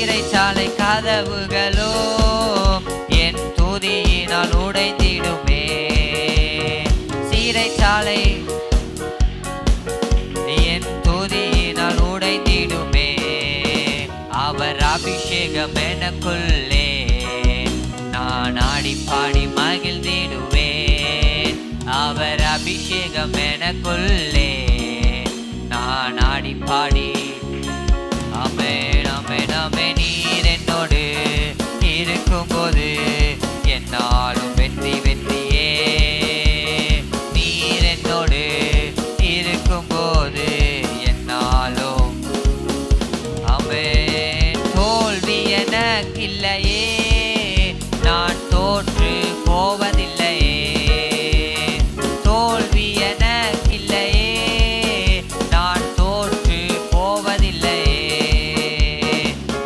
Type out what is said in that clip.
சிறைச்சாலை கதவுகளோ என் துதியினால் உடைந்திடுமே. சிறைச்சாலை என் துதியினால் உடைந்திடுமே. அவர் அபிஷேகம் எனக்குள்ளே நான் ஆடி பாடி மகிழ்ந்திடுவேன். அவர் அபிஷேகம் எனக்குள்ளே நான் ஆடி பாடி. ஆமென் ஆமென் ஆமென். நீர் என்னோடு இருக்கும்போது என்னாலும் வெற்றி வெற்றியே. நீர் என்னோடு இருக்கும்போது என்னாலும் ஆமென். தோல்வி எனக்கில்லையே.